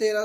13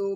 2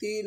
3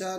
4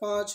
5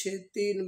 6 3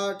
8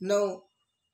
9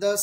10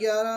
11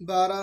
12